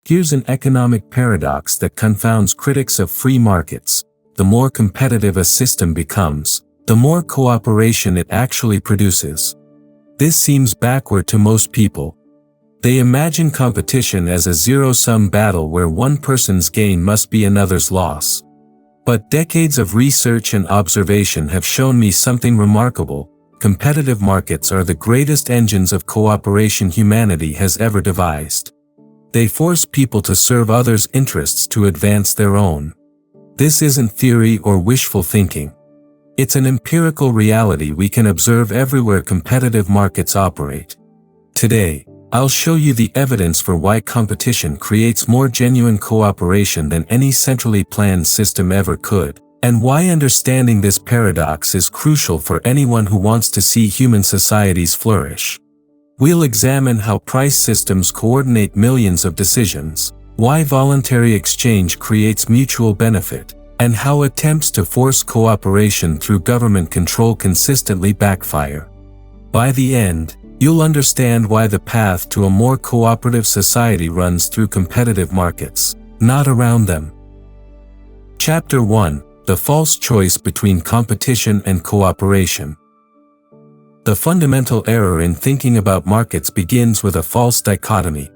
Here's an economic paradox that confounds critics of free markets. The more competitive a system becomes, the more cooperation it actually produces. This seems backward to most people. They imagine competition as a zero-sum battle where one person's gain must be another's loss. But decades of research and observation have shown me something remarkable. Competitive markets are the greatest engines of cooperation humanity has ever devised. They force people to serve others' interests to advance their own. This isn't theory or wishful thinking. It's an empirical reality we can observe everywhere competitive markets operate. Today, I'll show you the evidence for why competition creates more genuine cooperation than any centrally planned system ever could, and why understanding this paradox is crucial for anyone who wants to see human societies flourish. We'll examine how price systems coordinate millions of decisions, why voluntary exchange creates mutual benefit, and how attempts to force cooperation through government control consistently backfire. By the end, you'll understand why the path to a more cooperative society runs through competitive markets, not around them. Chapter 1: The false choice between competition and cooperation. The fundamental error in thinking about markets begins with a false dichotomy.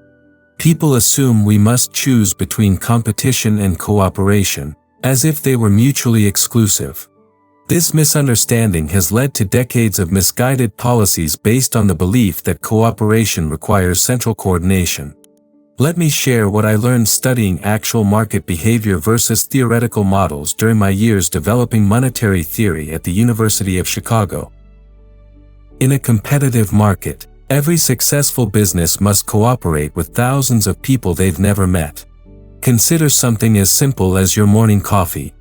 People assume we must choose between competition and cooperation, as if they were mutually exclusive. This misunderstanding has led to decades of misguided policies based on the belief that cooperation requires central coordination. Let me share what I learned studying actual market behavior versus theoretical models during my years developing monetary theory at the University of Chicago. In a competitive market, every successful business must cooperate with thousands of people they've never met. Consider something as simple as your morning coffee.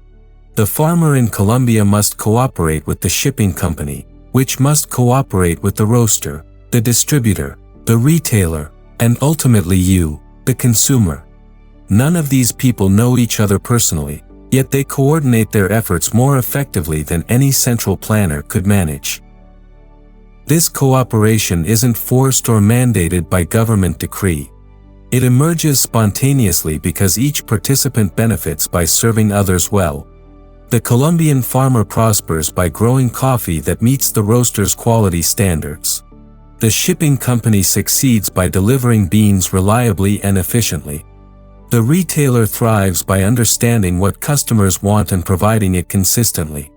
The farmer in Colombia must cooperate with the shipping company, which must cooperate with the roaster, the distributor, the retailer, and ultimately you, the consumer. None of these people know each other personally, yet they coordinate their efforts more effectively than any central planner could manage. This cooperation isn't forced or mandated by government decree. It emerges spontaneously because each participant benefits by serving others well. The Colombian farmer prospers by growing coffee that meets the roaster's quality standards. The shipping company succeeds by delivering beans reliably and efficiently. The retailer thrives by understanding what customers want and providing it consistently.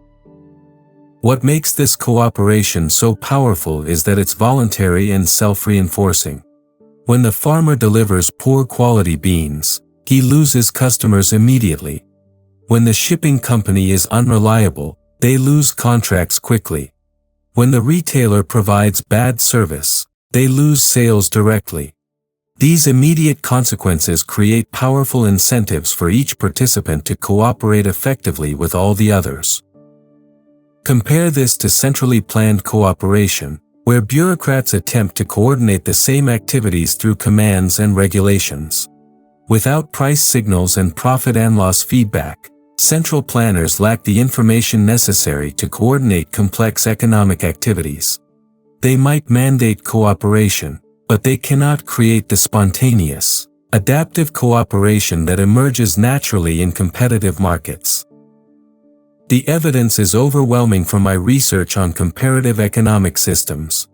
What makes this cooperation so powerful is that it's voluntary and self-reinforcing. When the farmer delivers poor quality beans, he loses customers immediately. When the shipping company is unreliable, they lose contracts quickly. When the retailer provides bad service, they lose sales directly. These immediate consequences create powerful incentives for each participant to cooperate effectively with all the others. Compare this to centrally planned cooperation, where bureaucrats attempt to coordinate the same activities through commands and regulations. Without price signals and profit and loss feedback, central planners lack the information necessary to coordinate complex economic activities. They might mandate cooperation, but they cannot create the spontaneous, adaptive cooperation that emerges naturally in competitive markets. The evidence is overwhelming from my research on comparative economic systems.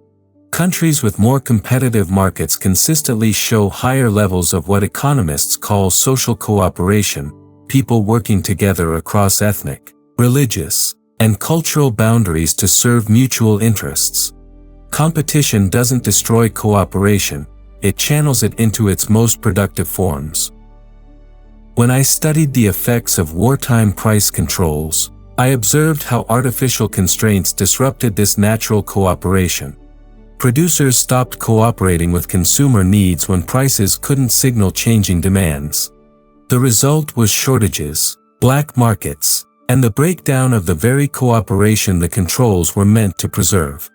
Countries with more competitive markets consistently show higher levels of what economists call social cooperation, people working together across ethnic, religious, and cultural boundaries to serve mutual interests. Competition doesn't destroy cooperation, it channels it into its most productive forms. When I studied the effects of wartime price controls, I observed how artificial constraints disrupted this natural cooperation. Producers stopped cooperating with consumer needs when prices couldn't signal changing demands. The result was shortages, black markets, and the breakdown of the very cooperation the controls were meant to preserve.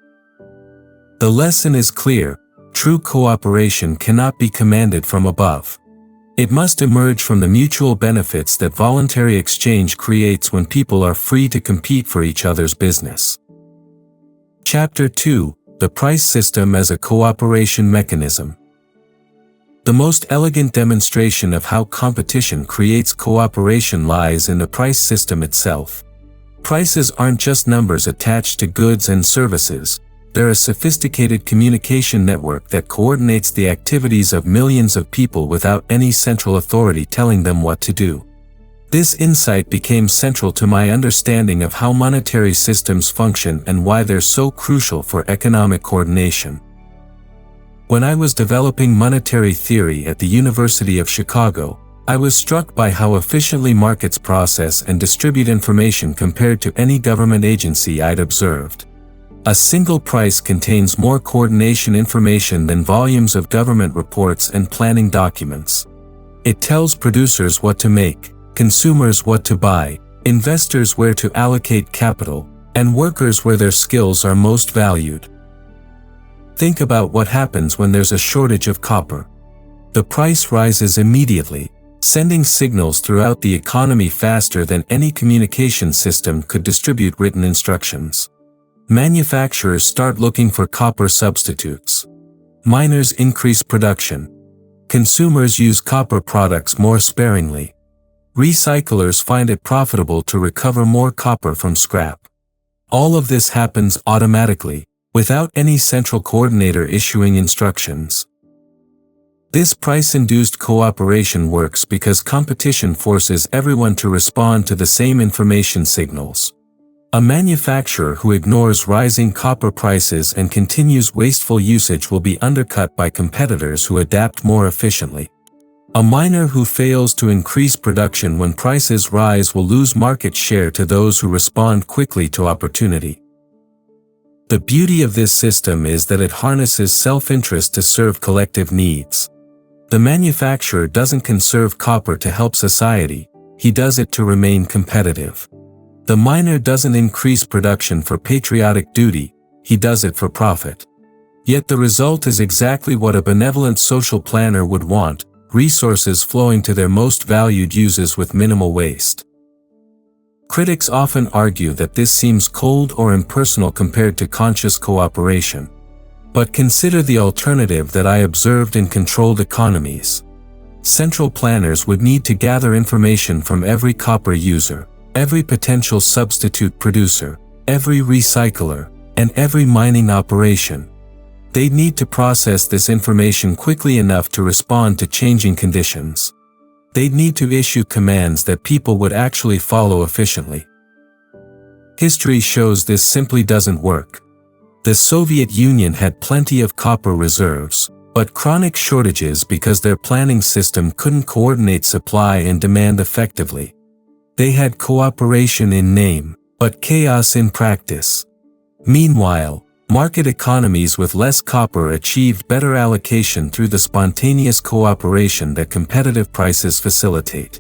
The lesson is clear: true cooperation cannot be commanded from above. It must emerge from the mutual benefits that voluntary exchange creates when people are free to compete for each other's business. Chapter 2: The price system as a cooperation mechanism. The most elegant demonstration of how competition creates cooperation lies in the price system itself. Prices aren't just numbers attached to goods and services. They're a sophisticated communication network that coordinates the activities of millions of people without any central authority telling them what to do. This insight became central to my understanding of how monetary systems function and why they're so crucial for economic coordination. When I was developing monetary theory at the University of Chicago, I was struck by how efficiently markets process and distribute information compared to any government agency I'd observed. A single price contains more coordination information than volumes of government reports and planning documents. It tells producers what to make, consumers what to buy, investors where to allocate capital, and workers where their skills are most valued. Think about what happens when there's a shortage of copper. The price rises immediately, sending signals throughout the economy faster than any communication system could distribute written instructions. Manufacturers start looking for copper substitutes. Miners increase production. Consumers use copper products more sparingly. Recyclers find it profitable to recover more copper from scrap. All of this happens automatically, without any central coordinator issuing instructions. This price-induced cooperation works because competition forces everyone to respond to the same information signals. A manufacturer who ignores rising copper prices and continues wasteful usage will be undercut by competitors who adapt more efficiently. A miner who fails to increase production when prices rise will lose market share to those who respond quickly to opportunity. The beauty of this system is that it harnesses self-interest to serve collective needs. The manufacturer doesn't conserve copper to help society, he does it to remain competitive. The miner doesn't increase production for patriotic duty, he does it for profit. Yet the result is exactly what a benevolent social planner would want: resources flowing to their most valued uses with minimal waste. Critics often argue that this seems cold or impersonal compared to conscious cooperation. But consider the alternative that I observed in controlled economies. Central planners would need to gather information from every copper user, every potential substitute producer, every recycler, and every mining operation. They'd need to process this information quickly enough to respond to changing conditions. They'd need to issue commands that people would actually follow efficiently. History shows this simply doesn't work. The Soviet Union had plenty of copper reserves, but chronic shortages because their planning system couldn't coordinate supply and demand effectively. They had cooperation in name, but chaos in practice. Meanwhile, market economies with less copper achieved better allocation through the spontaneous cooperation that competitive prices facilitate.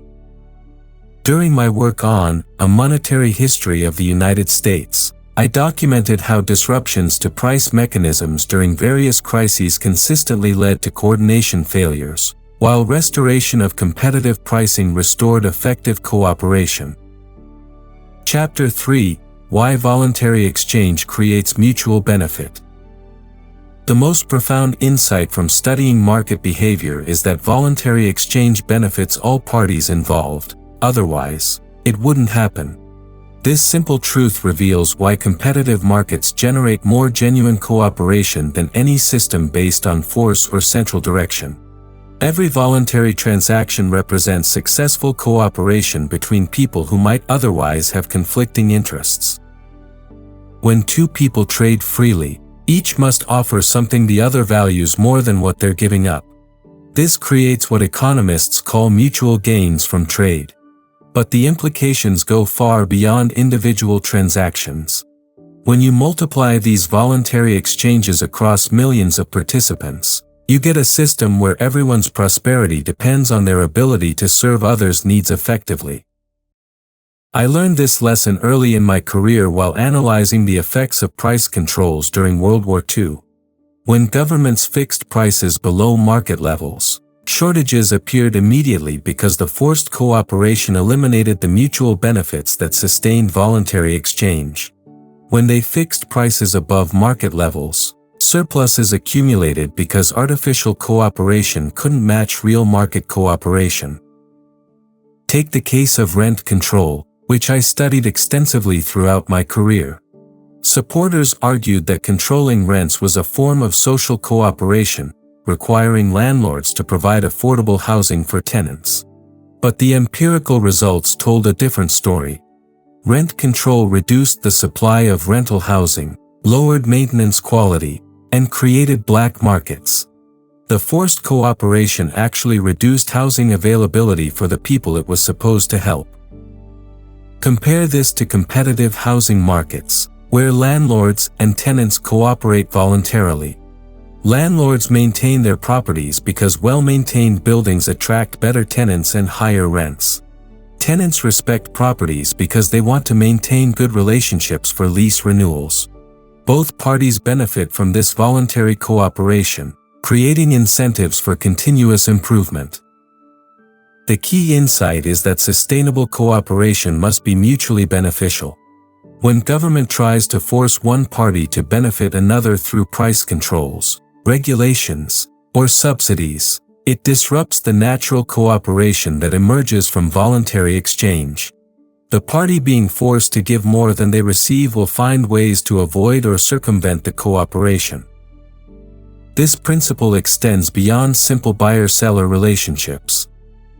During my work on A Monetary History of the United States, I documented how disruptions to price mechanisms during various crises consistently led to coordination failures, while restoration of competitive pricing restored effective cooperation. Chapter 3: Why Voluntary Exchange Creates Mutual Benefit. The most profound insight from studying market behavior is that voluntary exchange benefits all parties involved, otherwise, it wouldn't happen. This simple truth reveals why competitive markets generate more genuine cooperation than any system based on force or central direction. Every voluntary transaction represents successful cooperation between people who might otherwise have conflicting interests. When two people trade freely, each must offer something the other values more than what they're giving up. This creates what economists call mutual gains from trade. But the implications go far beyond individual transactions. When you multiply these voluntary exchanges across millions of participants, you get a system where everyone's prosperity depends on their ability to serve others' needs effectively. I learned this lesson early in my career while analyzing the effects of price controls during World War II. When governments fixed prices below market levels, shortages appeared immediately because the forced cooperation eliminated the mutual benefits that sustained voluntary exchange. When they fixed prices above market levels, Surplus is accumulated because artificial cooperation couldn't match real market cooperation. Take the case of rent control, which I studied extensively throughout my career. Supporters argued that controlling rents was a form of social cooperation, requiring landlords to provide affordable housing for tenants. But the empirical results told a different story. Rent control reduced the supply of rental housing, lowered maintenance quality, and created black markets. The forced cooperation actually reduced housing availability for the people it was supposed to help. Compare this to competitive housing markets, where landlords and tenants cooperate voluntarily. Landlords maintain their properties because well-maintained buildings attract better tenants and higher rents. Tenants respect properties because they want to maintain good relationships for lease renewals. Both parties benefit from this voluntary cooperation, creating incentives for continuous improvement. The key insight is that sustainable cooperation must be mutually beneficial. When government tries to force one party to benefit another through price controls, regulations, or subsidies, it disrupts the natural cooperation that emerges from voluntary exchange. The party being forced to give more than they receive will find ways to avoid or circumvent the cooperation. This principle extends beyond simple buyer-seller relationships.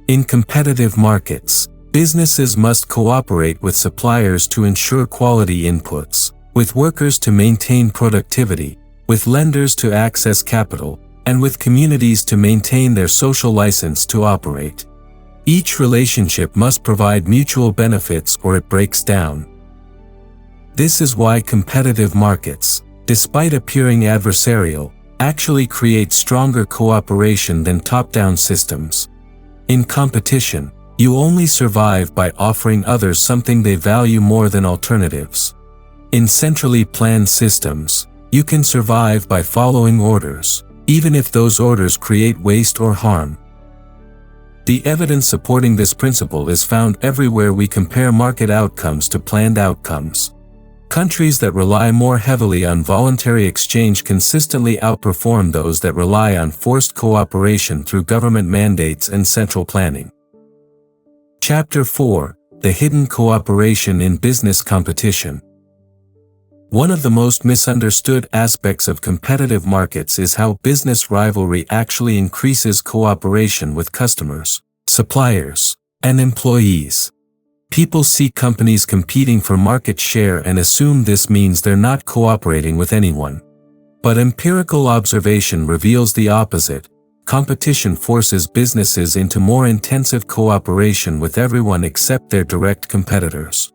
In competitive markets, businesses must cooperate with suppliers to ensure quality inputs, with workers to maintain productivity, with lenders to access capital, and with communities to maintain their social license to operate. Each relationship must provide mutual benefits or it breaks down. This is why competitive markets, despite appearing adversarial, actually create stronger cooperation than top-down systems. In competition, you only survive by offering others something they value more than alternatives. In centrally planned systems, you can survive by following orders, even if those orders create waste or harm. The evidence supporting this principle is found everywhere we compare market outcomes to planned outcomes. Countries that rely more heavily on voluntary exchange consistently outperform those that rely on forced cooperation through government mandates and central planning. Chapter 4: The Hidden Cooperation in Business Competition. One of the most misunderstood aspects of competitive markets is how business rivalry actually increases cooperation with customers, suppliers, and employees. People see companies competing for market share and assume this means they're not cooperating with anyone. But empirical observation reveals the opposite. Competition forces businesses into more intensive cooperation with everyone except their direct competitors.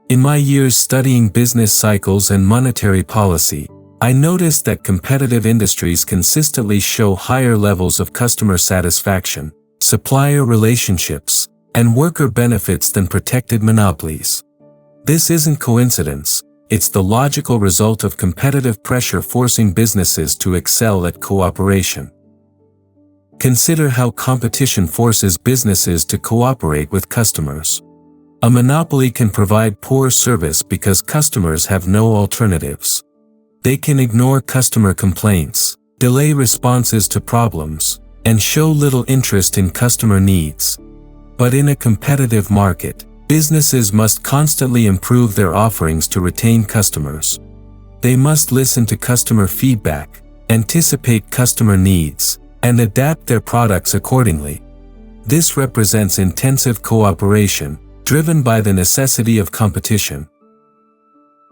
In my years studying business cycles and monetary policy, I noticed that competitive industries consistently show higher levels of customer satisfaction, supplier relationships, and worker benefits than protected monopolies. This isn't coincidence, it's the logical result of competitive pressure forcing businesses to excel at cooperation. Consider how competition forces businesses to cooperate with customers. A monopoly can provide poor service because customers have no alternatives. They can ignore customer complaints, delay responses to problems, and show little interest in customer needs. But in a competitive market, businesses must constantly improve their offerings to retain customers. They must listen to customer feedback, anticipate customer needs, and adapt their products accordingly. This represents intensive cooperation, driven by the necessity of competition.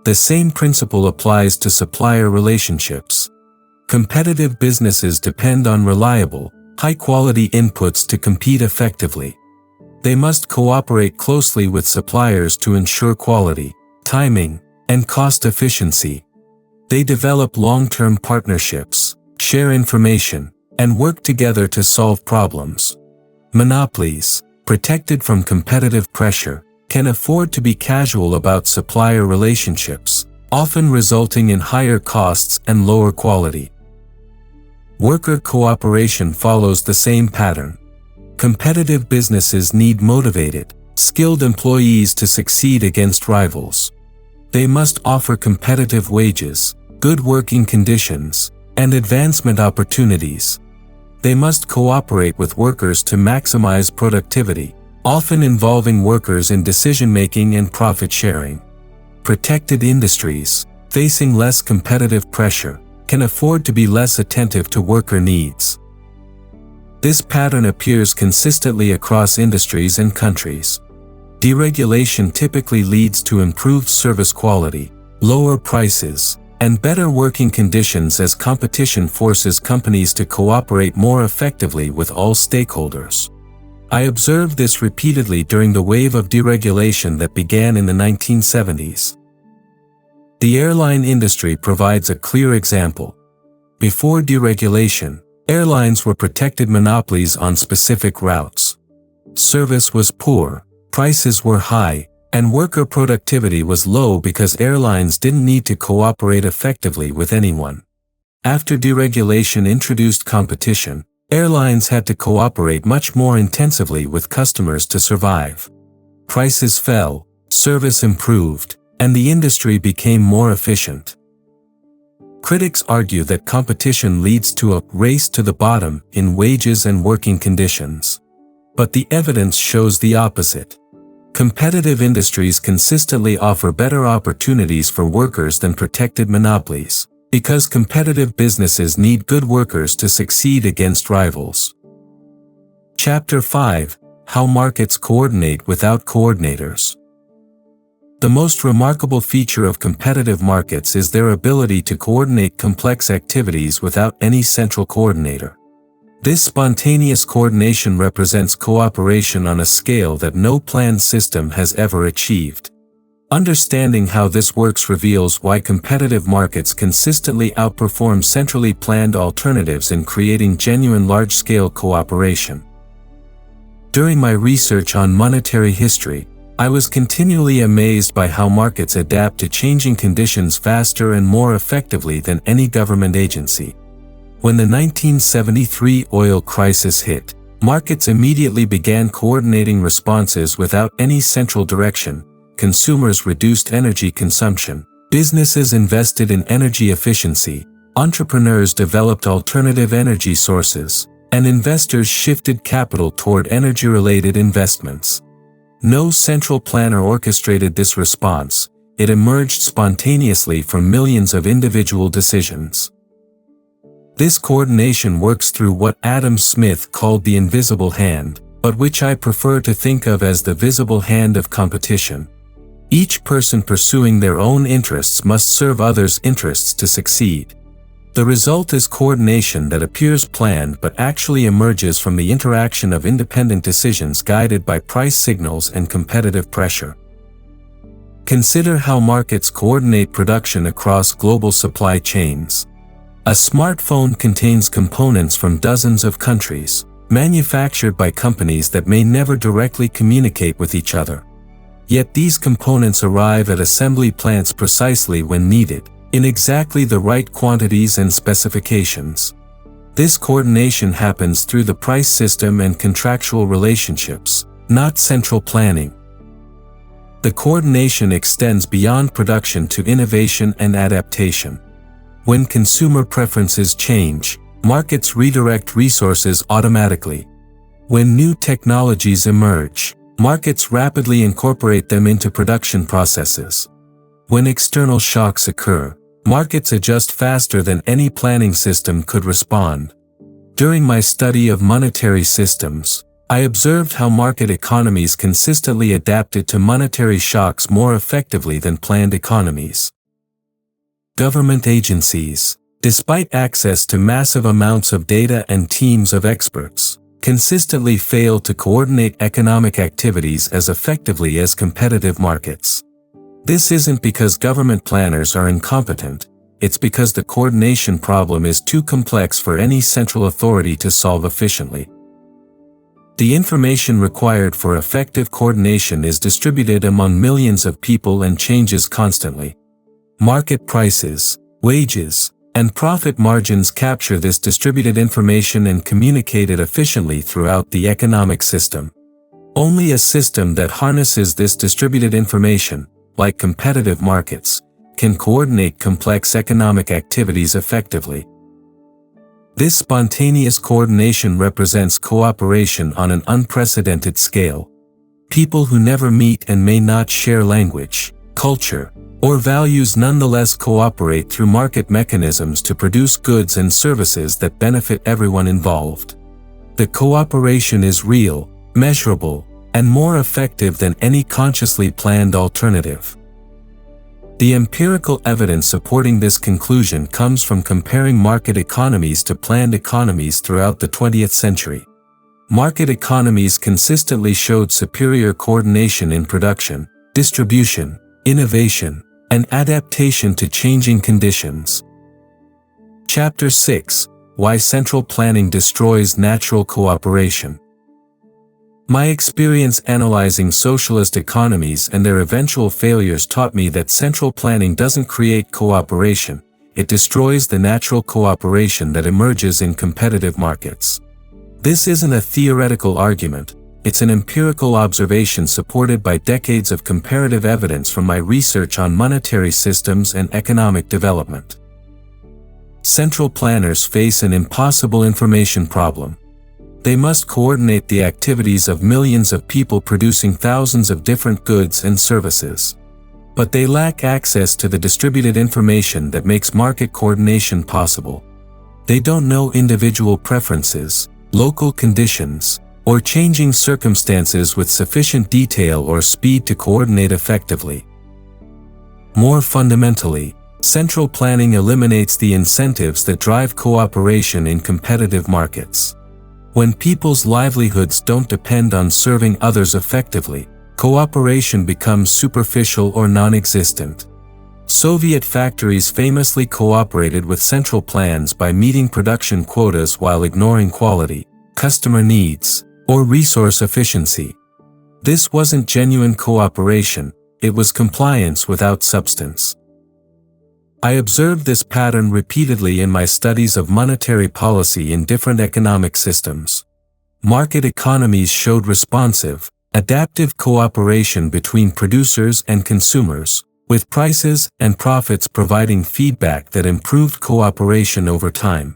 The same principle applies to supplier relationships. Competitive businesses depend on reliable, high-quality inputs to compete effectively. They must cooperate closely with suppliers to ensure quality, timing, and cost efficiency. They develop long-term partnerships, share information, and work together to solve problems. Monopolies, protected from competitive pressure, can afford to be casual about supplier relationships, often resulting in higher costs and lower quality. Worker cooperation follows the same pattern. Competitive businesses need motivated, skilled employees to succeed against rivals. They must offer competitive wages, good working conditions, and advancement opportunities. They must cooperate with workers to maximize productivity, often involving workers in decision-making and profit-sharing. Protected industries, facing less competitive pressure, can afford to be less attentive to worker needs. This pattern appears consistently across industries and countries. Deregulation typically leads to improved service quality, lower prices, and better working conditions as competition forces companies to cooperate more effectively with all stakeholders. I observed this repeatedly during the wave of deregulation that began in the 1970s. The airline industry provides a clear example. Before deregulation, airlines were protected monopolies on specific routes. Service was poor, prices were high, and worker productivity was low because airlines didn't need to cooperate effectively with anyone. After deregulation introduced competition, airlines had to cooperate much more intensively with customers to survive. Prices fell, service improved, and the industry became more efficient. Critics argue that competition leads to a race to the bottom in wages and working conditions. But the evidence shows the opposite. Competitive industries consistently offer better opportunities for workers than protected monopolies, because competitive businesses need good workers to succeed against rivals. Chapter 5: How Markets Coordinate Without Coordinators. The most remarkable feature of competitive markets is their ability to coordinate complex activities without any central coordinator. This spontaneous coordination represents cooperation on a scale that no planned system has ever achieved. Understanding how this works reveals why competitive markets consistently outperform centrally planned alternatives in creating genuine large-scale cooperation. During my research on monetary history, I was continually amazed by how markets adapt to changing conditions faster and more effectively than any government agency. When the 1973 oil crisis hit, markets immediately began coordinating responses without any central direction. Consumers reduced energy consumption, businesses invested in energy efficiency, entrepreneurs developed alternative energy sources, and investors shifted capital toward energy-related investments. No central planner orchestrated this response, it emerged spontaneously from millions of individual decisions. This coordination works through what Adam Smith called the invisible hand, but which I prefer to think of as the visible hand of competition. Each person pursuing their own interests must serve others' interests to succeed. The result is coordination that appears planned but actually emerges from the interaction of independent decisions guided by price signals and competitive pressure. Consider how markets coordinate production across global supply chains. A smartphone contains components from dozens of countries, manufactured by companies that may never directly communicate with each other. Yet these components arrive at assembly plants precisely when needed, in exactly the right quantities and specifications. This coordination happens through the price system and contractual relationships, not central planning. The coordination extends beyond production to innovation and adaptation. When consumer preferences change, markets redirect resources automatically. When new technologies emerge, markets rapidly incorporate them into production processes. When external shocks occur, markets adjust faster than any planning system could respond. During my study of monetary systems, I observed how market economies consistently adapted to monetary shocks more effectively than planned economies. Government agencies, despite access to massive amounts of data and teams of experts, consistently fail to coordinate economic activities as effectively as competitive markets. This isn't because government planners are incompetent, it's because the coordination problem is too complex for any central authority to solve efficiently. The information required for effective coordination is distributed among millions of people and changes constantly. Market prices, wages, and profit margins capture this distributed information and communicate it efficiently throughout the economic system. Only a system that harnesses this distributed information, like competitive markets, can coordinate complex economic activities effectively. This spontaneous coordination represents cooperation on an unprecedented scale. People who never meet and may not share language, culture, or values nonetheless cooperate through market mechanisms to produce goods and services that benefit everyone involved. The cooperation is real, measurable, and more effective than any consciously planned alternative. The empirical evidence supporting this conclusion comes from comparing market economies to planned economies throughout the 20th century. Market economies consistently showed superior coordination in production, distribution, innovation, and adaptation to changing conditions. Chapter 6: Why Central Planning Destroys Natural Cooperation. My experience analyzing socialist economies and their eventual failures taught me that central planning doesn't create cooperation, it destroys the natural cooperation that emerges in competitive markets. This isn't a theoretical argument, it's an empirical observation supported by decades of comparative evidence from my research on monetary systems and economic development. Central planners face an impossible information problem. They must coordinate the activities of millions of people producing thousands of different goods and services. But they lack access to the distributed information that makes market coordination possible. They don't know individual preferences, local conditions, or changing circumstances with sufficient detail or speed to coordinate effectively. More fundamentally, central planning eliminates the incentives that drive cooperation in competitive markets. When people's livelihoods don't depend on serving others effectively, cooperation becomes superficial or non-existent. Soviet factories famously cooperated with central plans by meeting production quotas while ignoring quality, customer needs, or resource efficiency. This wasn't genuine cooperation, it was compliance without substance. I observed this pattern repeatedly in my studies of monetary policy in different economic systems. Market economies showed responsive, adaptive cooperation between producers and consumers, with prices and profits providing feedback that improved cooperation over time.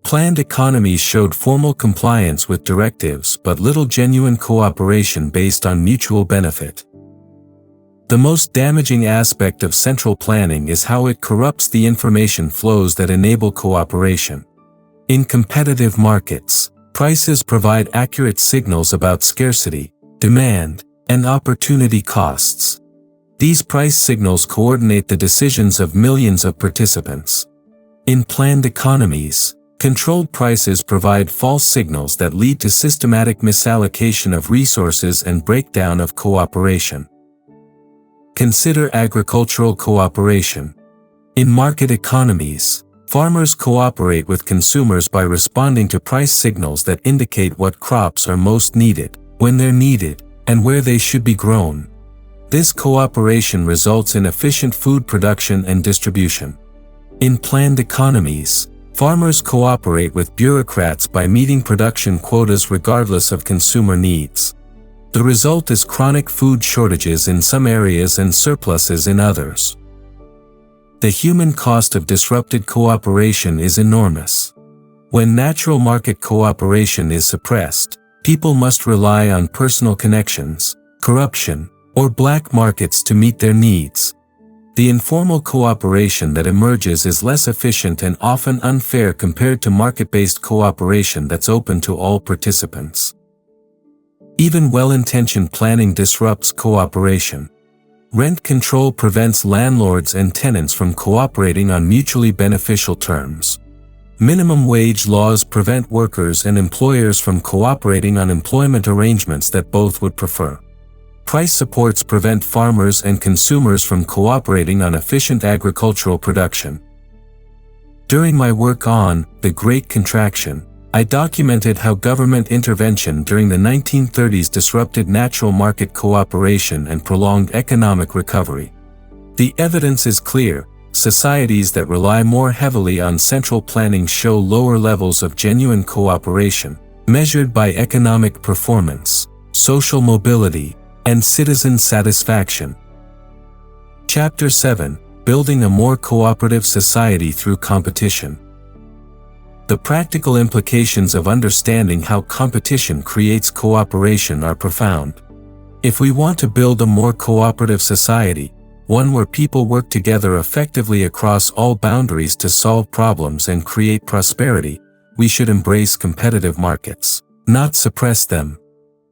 Planned economies showed formal compliance with directives but little genuine cooperation based on mutual benefit. The most damaging aspect of central planning is how it corrupts the information flows that enable cooperation. In competitive markets, prices provide accurate signals about scarcity, demand, and opportunity costs. These price signals coordinate the decisions of millions of participants. In planned economies, controlled prices provide false signals that lead to systematic misallocation of resources and breakdown of cooperation. Consider agricultural cooperation. In market economies, farmers cooperate with consumers by responding to price signals that indicate what crops are most needed, when they're needed, and where they should be grown. This cooperation results in efficient food production and distribution. In planned economies, farmers cooperate with bureaucrats by meeting production quotas regardless of consumer needs. The result is chronic food shortages in some areas and surpluses in others. The human cost of disrupted cooperation is enormous. When natural market cooperation is suppressed, people must rely on personal connections, corruption, or black markets to meet their needs. The informal cooperation that emerges is less efficient and often unfair compared to market-based cooperation that's open to all participants. Even well-intentioned planning disrupts cooperation. Rent control prevents landlords and tenants from cooperating on mutually beneficial terms. Minimum wage laws prevent workers and employers from cooperating on employment arrangements that both would prefer. Price supports prevent farmers and consumers from cooperating on efficient agricultural production. During my work on The Great Contraction, I documented how government intervention during the 1930s disrupted natural market cooperation and prolonged economic recovery. The evidence is clear: societies that rely more heavily on central planning show lower levels of genuine cooperation, measured by economic performance, social mobility, and citizen satisfaction. Chapter 7: building a more cooperative society through competition. The practical implications of understanding how competition creates cooperation are profound. If we want to build a more cooperative society, one where people work together effectively across all boundaries to solve problems and create prosperity, we should embrace competitive markets, not suppress them.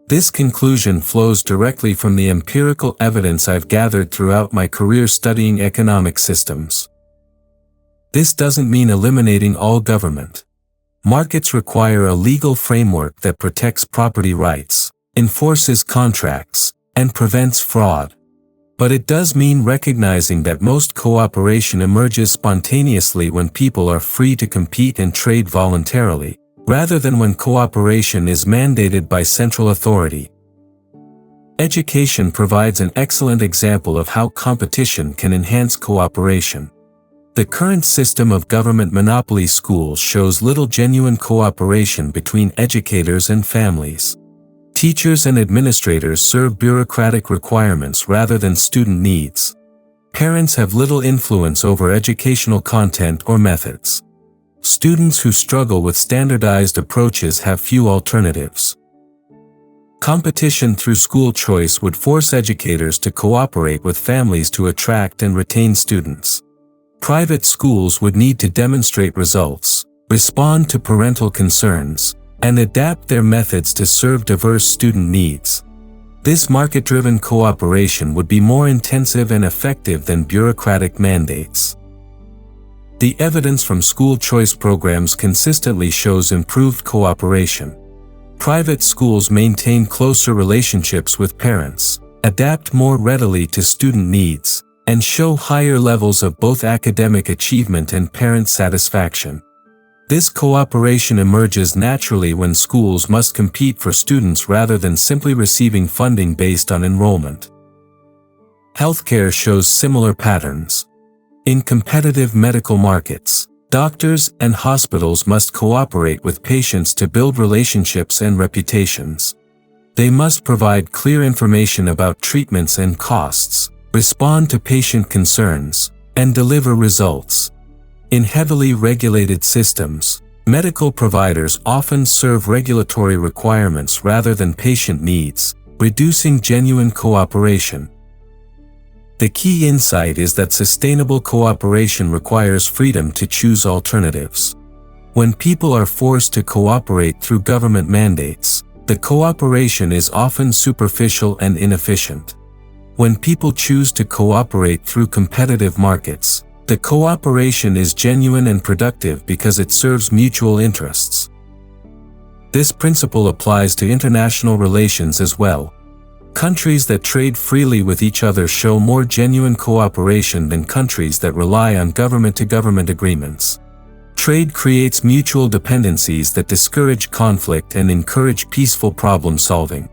This conclusion flows directly from the empirical evidence I've gathered throughout my career studying economic systems. This doesn't mean eliminating all government. Markets require a legal framework that protects property rights, enforces contracts, and prevents fraud. But it does mean recognizing that most cooperation emerges spontaneously when people are free to compete and trade voluntarily, rather than when cooperation is mandated by central authority. Education provides an excellent example of how competition can enhance cooperation. The current system of government monopoly schools shows little genuine cooperation between educators and families. Teachers and administrators serve bureaucratic requirements rather than student needs. Parents have little influence over educational content or methods. Students who struggle with standardized approaches have few alternatives. Competition through school choice would force educators to cooperate with families to attract and retain students. Private schools would need to demonstrate results, respond to parental concerns, and adapt their methods to serve diverse student needs. This market-driven cooperation would be more intensive and effective than bureaucratic mandates. The evidence from school choice programs consistently shows improved cooperation. Private schools maintain closer relationships with parents, adapt more readily to student needs, and show higher levels of both academic achievement and parent satisfaction. This cooperation emerges naturally when schools must compete for students rather than simply receiving funding based on enrollment. Healthcare shows similar patterns. In competitive medical markets, doctors and hospitals must cooperate with patients to build relationships and reputations. They must provide clear information about treatments and costs, respond to patient concerns, and deliver results. In heavily regulated systems, medical providers often serve regulatory requirements rather than patient needs, reducing genuine cooperation. The key insight is that sustainable cooperation requires freedom to choose alternatives. When people are forced to cooperate through government mandates, the cooperation is often superficial and inefficient. When people choose to cooperate through competitive markets, the cooperation is genuine and productive because it serves mutual interests. This principle applies to international relations as well. Countries that trade freely with each other show more genuine cooperation than countries that rely on government-to-government agreements. Trade creates mutual dependencies that discourage conflict and encourage peaceful problem-solving.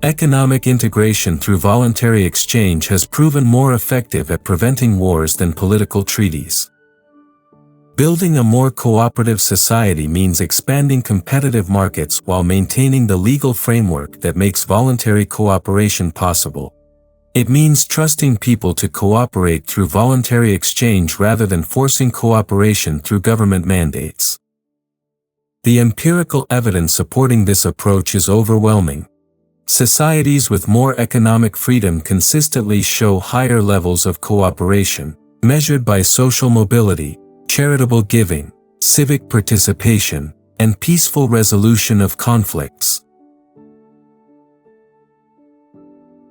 Economic integration through voluntary exchange has proven more effective at preventing wars than political treaties. Building a more cooperative society means expanding competitive markets while maintaining the legal framework that makes voluntary cooperation possible. It means trusting people to cooperate through voluntary exchange rather than forcing cooperation through government mandates. The empirical evidence supporting this approach is overwhelming. Societies with more economic freedom consistently show higher levels of cooperation, measured by social mobility, charitable giving, civic participation, and peaceful resolution of conflicts.